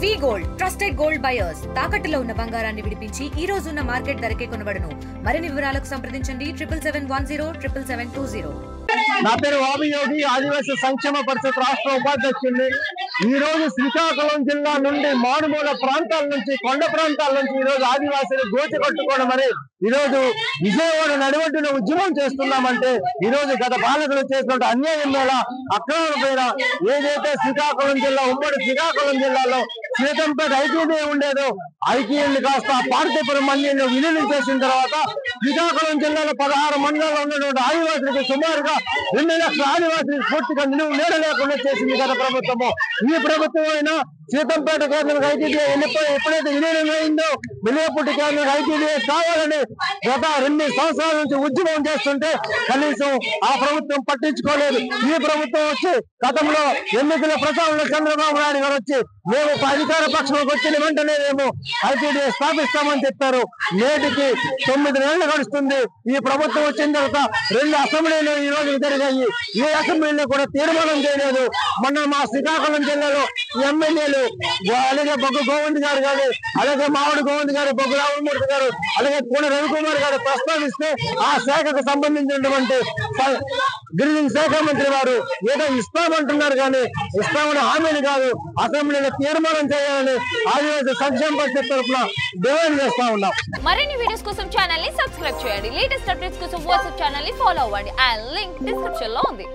వి gold trusted gold buyers తాకట్టులో ఉన్న బంగారాన్ని విడిపించి ఈ రోజు ఉన్న మార్కెట్ ధరకే కొనబడును. మరిన్ని వివరాలకు సంప్రదించండి 77107720. నా పేరు వాబియోగి, ఆదివాసీ సంక్షేమ పరిషత్ రాష్ట్ర ఉపాధ్యక్షుడిని. ఈ రోజు శ్రీకాకుళం జిల్లా నుండి మారుమూల ప్రాంతాల నుంచి, కొండ ప్రాంతాల నుంచి ఈ రోజు ఆదివాసీలు గోచి కట్టుకోవడం ఈ రోజు విజయవాడ నడివడ్డున ఉద్యమం చేస్తున్నామంటే ఈ రోజు గత పాలకులు చేసినట్టు అన్యాయం మీద, అక్రమం మీద ఏదైతే శ్రీకాకుళం జిల్లా, ఉమ్మడి శ్రీకాకుళం జిల్లాలో సీతంపేట ఐటీడీ ఉండేదో ఐటీడీ కాస్త పార్తీపురం మండలిలో విలీనం చేసిన తర్వాత శ్రీకాకుళం జిల్లాలో 16 మండలాల్లో ఉన్నటువంటి ఆదివాసులకు సుమారుగా 2 లక్షల ఆదివాసులకు పూర్తిగా నిలువ నీడ లేకుండా చేసింది గత ప్రభుత్వము. ఈ ప్రభుత్వం అయినా సీతంపేట కేంద్రం ఐటీడీ ఎప్పుడైతే విలీనం అయిందో వెలియపుట్టి కేంద్రం ఐటీడీ కావాలని గత 2 సంవత్సరాల నుంచి ఉద్యమం చేస్తుంటే కనీసం ఆ ప్రభుత్వం పట్టించుకోలేదు. ఈ ప్రభుత్వం వచ్చి గతంలో ఎన్నికల ప్రచారంలో చంద్రబాబు నాయుడు గారు వచ్చి మేము అధికార పక్షంలోకి వచ్చిన వెంటనే మేము ఐటీడీ స్థాపిస్తామని చెప్పారు. నేటికి 9 నెలలు గడుస్తుంది. ఈ ప్రభుత్వం వచ్చిన తర్వాత 2 అసెంబ్లీలు ఈ రోజు జరిగాయి. ఏ అసెంబ్లీలో కూడా తీర్మానం చేయలేదు. మొన్న మా శ్రీకాకుళం జిల్లాలో ఎమ్మెల్యేలు అలాగే బొగ్గు గోవింద్ గారు కానీ, అలాగే మామిడి గోవింద్ గారు, బొగ్గు రామమూర్తి గారు, అలాగే పూణ రవికుమార్ గారు ప్రస్తావిస్తే ఆ శాఖకు సంబంధించినటువంటి గిరిజన శాఖ మంత్రి వారు ఏదో ఇస్తామంటున్నారు కానీ ఇస్తామని హామీని కాదు, అసెంబ్లీలో తీర్మానం చేయాలని ఆదివాసీ సంక్షేమ పరిషత్ తరఫున డిమాండ్ చేస్తా ఉన్నాం. మరిన్ని వీడియోస్ కోసం ఛానల్ ని సబ్స్క్రైబ్ చేయండి. లేటెస్ట్ అప్డేట్స్ కోసం వాట్సాప్ ఛానల్ ని ఫాలో అవ్వండి. ఆ లింక్ డిస్క్రిప్షన్ లో ఉంది.